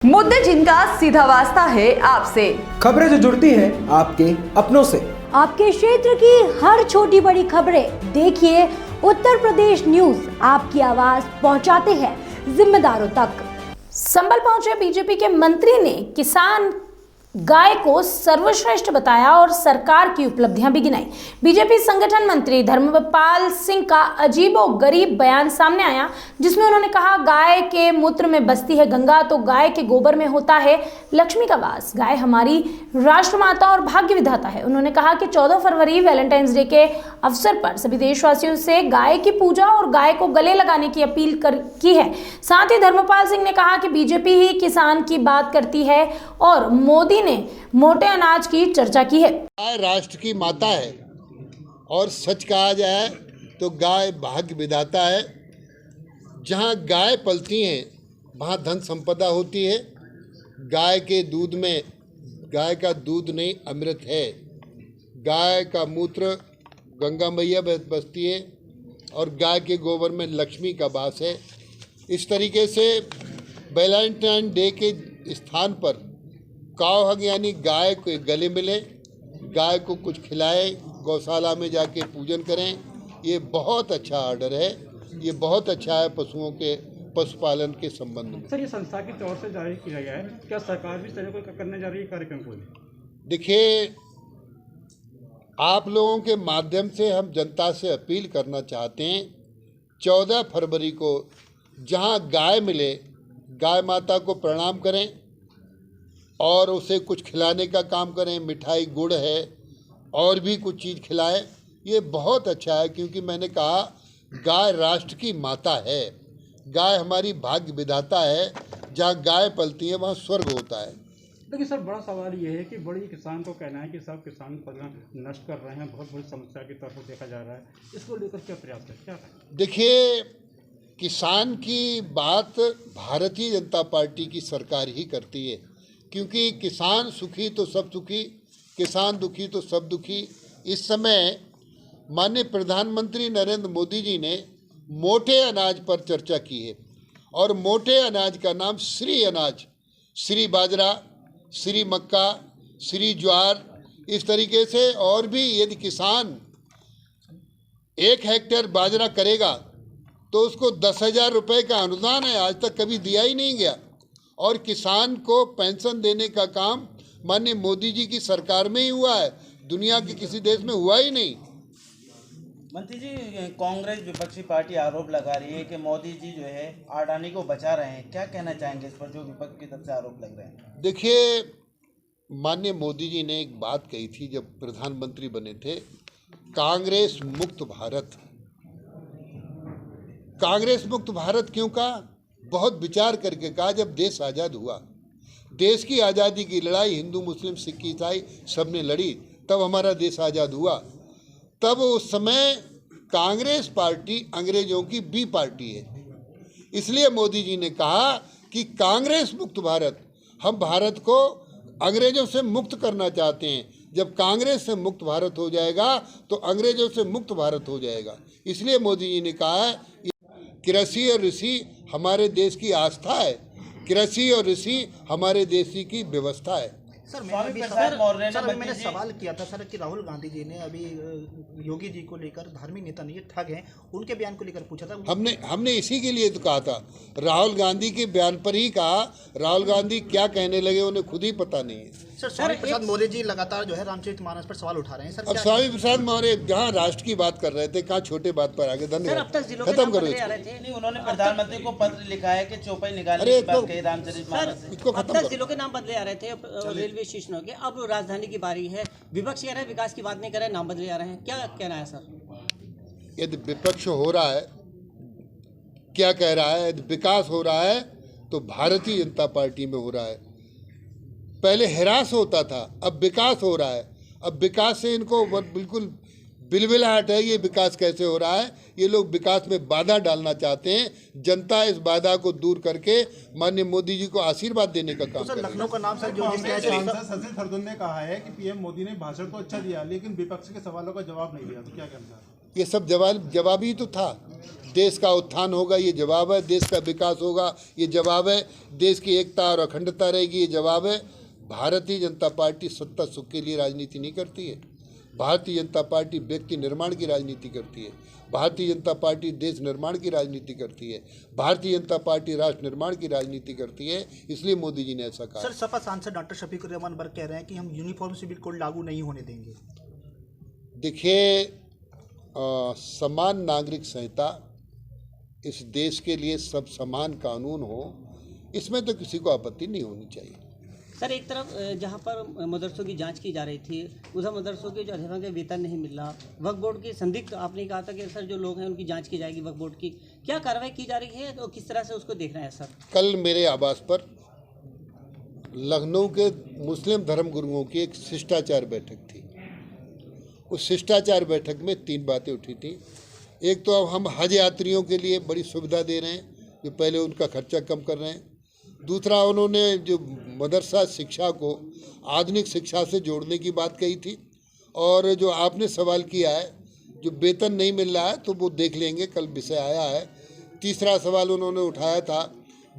मुद्दे जिनका सीधा वास्ता है आपसे, खबरें जो जुड़ती हैं आपके अपनों से। आपके क्षेत्र की हर छोटी बड़ी खबरें देखिए उत्तर प्रदेश न्यूज आपकी आवाज पहुंचाते हैं जिम्मेदारों तक। संभल पहुंचे बीजेपी के मंत्री ने किसान गाय को सर्वश्रेष्ठ बताया और सरकार की उपलब्धियां भी गिनाई। बीजेपी संगठन मंत्री धर्मपाल सिंह का अजीबोगरीब बयान सामने आया, जिसमें उन्होंने कहा गाय के मूत्र में बसती है गंगा, तो गाय के गोबर में होता है लक्ष्मी का वास। गाय हमारी राष्ट्रमाता और भाग्य विधाता है। उन्होंने कहा कि 14 फरवरी वैलेंटाइंस डे के अवसर पर सभी देशवासियों से गाय की पूजा और गाय को गले लगाने की अपील की है। साथ ही धर्मपाल सिंह ने कहा कि बीजेपी ही किसान की बात करती है और मोदी ने मोटे अनाज की चर्चा की है। गाय राष्ट्र की माता है और सच कहा जाए तो गाय भाग्य विधाता है। जहाँ गाय पलती हैं वहाँ धन संपदा होती है। गाय के दूध में, गाय का दूध नहीं अमृत है। गाय का मूत्र गंगा मैया बसती है और गाय के गोबर में लक्ष्मी का वास है। इस तरीके से वैलेंटाइन डे के स्थान पर काव हग यानी गाय को गले मिले, गाय को कुछ खिलाए, गौशाला में जाके पूजन करें। ये बहुत अच्छा ऑर्डर है, ये बहुत अच्छा है पशुओं के पशुपालन के संबंध में। सर, ये संस्था की तौर से जारी किया गया है, क्या सरकार भी इस तरह को करने जा रही है कार्यक्रम को? देखिए, आप लोगों के माध्यम से हम जनता से अपील करना चाहते हैं, 14 फरवरी को जहां गाय मिले, गाय माता को प्रणाम करें और उसे कुछ खिलाने का काम करें। मिठाई, गुड़ है और भी कुछ चीज़ खिलाएं। ये बहुत अच्छा है, क्योंकि मैंने कहा गाय राष्ट्र की माता है, गाय हमारी भाग्य विधाता है। जहाँ गाय पलती है वहाँ स्वर्ग होता है। लेकिन सर, बड़ा सवाल ये है कि बड़ी किसान को कहना है कि सब किसान फसल नष्ट कर रहे हैं, बहुत बड़ी समस्या की तरफ देखा जा रहा है। इसको लेकर क्या प्रयास है, क्या है? देखिए, किसान की बात भारतीय जनता पार्टी की सरकार ही करती है, क्योंकि किसान सुखी तो सब सुखी, किसान दुखी तो सब दुखी। इस समय माननीय प्रधानमंत्री नरेंद्र मोदी जी ने मोटे अनाज पर चर्चा की है और मोटे अनाज का नाम श्री अनाज, श्री बाजरा, श्री मक्का, श्री ज्वार, इस तरीके से। और भी यदि किसान 1 हेक्टेयर बाजरा करेगा तो उसको 10,000 रुपये का अनुदान है, आज तक कभी दिया ही नहीं गया। और किसान को पेंशन देने का काम माननीय मोदी जी की सरकार में ही हुआ है, दुनिया के किसी देश में हुआ ही नहीं। मंत्री जी, कांग्रेस विपक्षी पार्टी आरोप लगा रही है कि मोदी जी जो है अडानी को बचा रहे हैं, क्या कहना चाहेंगे इस पर जो विपक्ष की तरफ से आरोप लग रहे हैं? देखिए, माननीय मोदी जी ने एक बात कही थी जब प्रधानमंत्री बने थे, कांग्रेस मुक्त भारत। कांग्रेस मुक्त भारत क्यों कहा? बहुत विचार करके कहा। जब देश आज़ाद हुआ, देश की आज़ादी की लड़ाई हिंदू, मुस्लिम, सिख, ईसाई सब ने लड़ी, तब हमारा देश आज़ाद हुआ। तब उस समय कांग्रेस पार्टी अंग्रेजों की बी पार्टी है। इसलिए मोदी जी ने कहा कि कांग्रेस मुक्त भारत, हम भारत को अंग्रेजों से मुक्त करना चाहते हैं। जब कांग्रेस से मुक्त भारत हो जाएगा तो अंग्रेजों से मुक्त भारत हो जाएगा। इसलिए मोदी जी ने कहा है कृषि और ऋषि हमारे देश की आस्था है, कृषि और ऋषि हमारे देश की व्यवस्था है। सर, मैंने सवाल किया था सर कि राहुल गांधी जी ने अभी योगी जी को लेकर, धार्मिक नेता नहीं ठग हैं, उनके बयान को लेकर पूछा था। हमने इसी के लिए तो कहा था, राहुल गांधी के बयान पर ही कहा। राहुल गांधी क्या कहने लगे उन्हें खुद ही पता नहीं है। सर, स्वामी प्रसाद मौर्य जी लगातार जो है रामचरितमानस पर सवाल उठा रहे हैं। सर, अब स्वामी प्रसाद मौर्य जहाँ राष्ट्र की बात कर रहे थे, कहाँ छोटे बात पर आगे। धन्यवाद, खत्म करो इसको। उन्होंने प्रधानमंत्री को पत्र लिखा है कि चौपाई निकालने की बात कही रामचरितमानस से। इसको खत्म करो। जिलों के नाम बदले आ रहे थे रेलवे स्टेशनों के, अब राजधानी की बारी है। विपक्ष कह रहे हैं विकास की बात नहीं कर रहे, नाम बदले आ रहे हैं, क्या कहना है सर? यदि विपक्ष हो रहा है, क्या कह रहा है? यदि विकास हो रहा है तो भारतीय जनता पार्टी में हो रहा है। पहले हिरास होता था, अब विकास हो रहा है। अब विकास से इनको बिल्कुल बिलबिलाहट है। ये विकास कैसे हो रहा है? ये लोग विकास में बाधा डालना चाहते हैं। जनता इस बाधा को दूर करके माननीय मोदी जी को आशीर्वाद देने का काम कर रही है। लखनऊ का नाम सर, जो शशि थरूर ने कहा है कि पीएम मोदी ने भाषण तो अच्छा दिया लेकिन विपक्ष के सवालों का जवाब नहीं दिया, तो क्या कहना है? ये सब जवाब ही तो था। देश का उत्थान होगा, ये जवाब है। देश का विकास होगा, ये जवाब है। देश की एकता और अखंडता रहेगी, ये जवाब है। भारतीय जनता पार्टी सत्ता सुख के लिए राजनीति नहीं करती है। भारतीय जनता पार्टी व्यक्ति निर्माण की राजनीति करती है। भारतीय जनता पार्टी देश निर्माण की राजनीति करती है। भारतीय जनता पार्टी राष्ट्र निर्माण की राजनीति करती है। इसलिए मोदी जी ने ऐसा कहा। सर, सपा सांसद डॉक्टर शफीकुर रहमान बर्क कह रहे हैं कि हम यूनिफॉर्म सिविल कोड लागू नहीं होने देंगे। देखिए, समान नागरिक संहिता इस देश के लिए सब समान कानून हो, इसमें तो किसी को आपत्ति नहीं होनी चाहिए। सर, एक तरफ जहां पर मदरसों की जांच की जा रही थी, उधर मदरसों के जो अध्यापकों के वेतन नहीं मिल रहा। वक्फ बोर्ड के संदिग्ध आपने कहा था कि सर जो लोग हैं उनकी जांच की जाएगी, वक्फ बोर्ड की क्या कार्रवाई की जा रही है, तो किस तरह से उसको देख रहे हैं सर? कल मेरे आवास पर लखनऊ के मुस्लिम धर्मगुरुओं की एक शिष्टाचार बैठक थी। उस शिष्टाचार बैठक में 3 बातें उठी थी। एक तो अब हम हज यात्रियों के लिए बड़ी सुविधा दे रहे हैं, जो पहले उनका खर्चा कम कर रहे हैं। दूसरा, उन्होंने जो मदरसा शिक्षा को आधुनिक शिक्षा से जोड़ने की बात कही थी। और जो आपने सवाल किया है, जो वेतन नहीं मिल रहा है, तो वो देख लेंगे, कल विषय आया है। तीसरा सवाल उन्होंने उठाया था,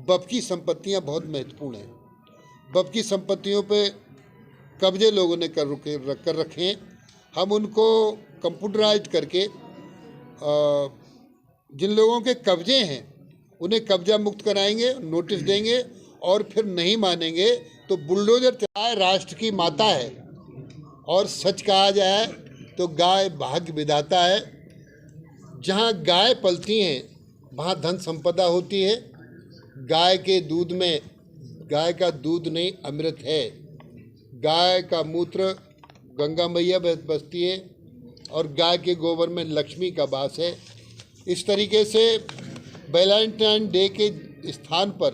वक्फ की संपत्तियाँ बहुत महत्वपूर्ण हैं। वक्फ की संपत्तियों पे कब्जे लोगों ने कर रखे हैं। हम उनको कंप्यूटराइज करके जिन लोगों के कब्जे हैं उन्हें कब्जा मुक्त कराएंगे, नोटिस देंगे, और फिर नहीं मानेंगे तो बुलडोजर चलाए। राष्ट्र की माता है, और सच कहा जाए तो गाय भाग्य विधाता है। जहाँ गाय पलती हैं वहाँ धन संपदा होती है। गाय के दूध में, गाय का दूध नहीं अमृत है। गाय का मूत्र गंगा मैया बसती है, और गाय के गोबर में लक्ष्मी का वास है। इस तरीके से वैलेंटाइन डे के स्थान पर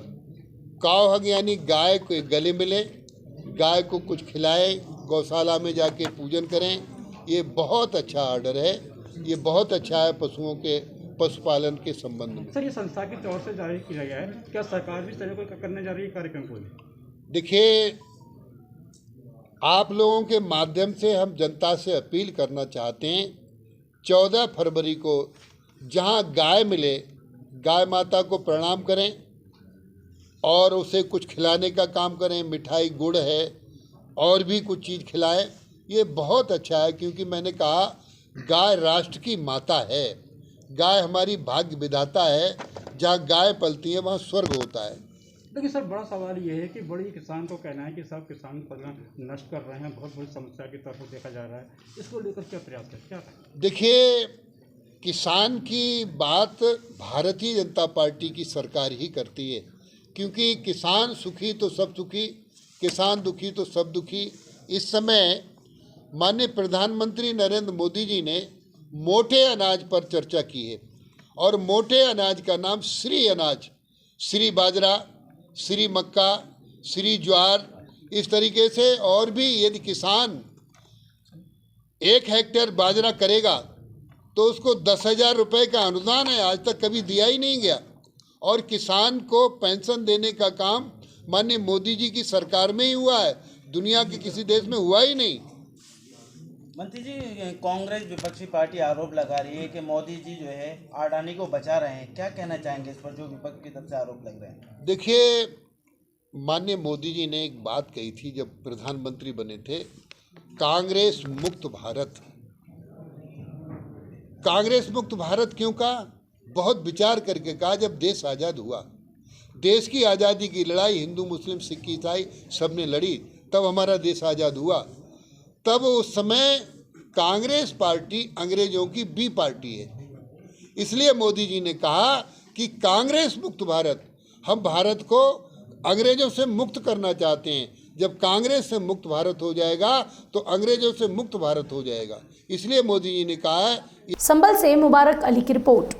काव हग यानी गाय को गले मिले, गाय को कुछ खिलाए, गौशाला में जाके पूजन करें। ये बहुत अच्छा ऑर्डर है, ये बहुत अच्छा है पशुओं के पशुपालन के संबंध में। सर, ये संस्था की तौर से जारी किया गया है, क्या सरकार भी इस तरह को करने जा रही है कार्यक्रम को? देखिए, आप लोगों के माध्यम से हम जनता से अपील करना चाहते हैं, 14 फरवरी को जहां गाय मिले, गाय माता को प्रणाम करें और उसे कुछ खिलाने का काम करें। मिठाई, गुड़ है, और भी कुछ चीज़ खिलाएं। ये बहुत अच्छा है, क्योंकि मैंने कहा गाय राष्ट्र की माता है। गाय हमारी भाग्य विधाता है। जहाँ गाय पलती है वहाँ स्वर्ग होता है। देखिए सर, बड़ा सवाल ये है कि बड़ी किसान को कहना है कि सब किसान फसलें नष्ट कर रहे हैं, बहुत बड़ी समस्या की तरफ देखा जा रहा है। इसको लेकर क्या प्रयास है, क्या? देखिए, किसान की बात भारतीय जनता पार्टी की सरकार ही करती है, क्योंकि किसान सुखी तो सब सुखी, किसान दुखी तो सब दुखी। इस समय माननीय प्रधानमंत्री नरेंद्र मोदी जी ने मोटे अनाज पर चर्चा की है, और मोटे अनाज का नाम श्री अनाज, श्री बाजरा, श्री मक्का, श्री ज्वार, इस तरीके से। और भी यदि किसान 1 हेक्टेयर बाजरा करेगा तो उसको 10,000 रुपये का अनुदान है, आज तक कभी दिया ही नहीं गया। और किसान को पेंशन देने का काम माननीय मोदी जी की सरकार में ही हुआ है, दुनिया के किसी देश में हुआ ही नहीं। मंत्री जी, कांग्रेस विपक्षी पार्टी आरोप लगा रही है कि मोदी जी जो है अडानी को बचा रहे हैं, क्या कहना चाहेंगे इस पर, जो विपक्ष की तरफ से आरोप लग रहे हैं? देखिए, माननीय मोदी जी ने एक बात कही थी जब प्रधानमंत्री बने थे, कांग्रेस मुक्त भारत। कांग्रेस मुक्त भारत क्यों कहा? बहुत विचार करके कहा। जब देश आज़ाद हुआ, देश की आज़ादी की लड़ाई हिंदू, मुस्लिम, सिख, ईसाई सब ने लड़ी, तब हमारा देश आज़ाद हुआ। तब उस समय कांग्रेस पार्टी अंग्रेजों की बी पार्टी है। इसलिए मोदी जी ने कहा कि कांग्रेस मुक्त भारत, हम भारत को अंग्रेजों से मुक्त करना चाहते हैं। जब कांग्रेस से मुक्त भारत हो जाएगा तो अंग्रेजों से मुक्त भारत हो जाएगा। इसलिए मोदी जी ने कहा है। संभल से मुबारक अली की रिपोर्ट।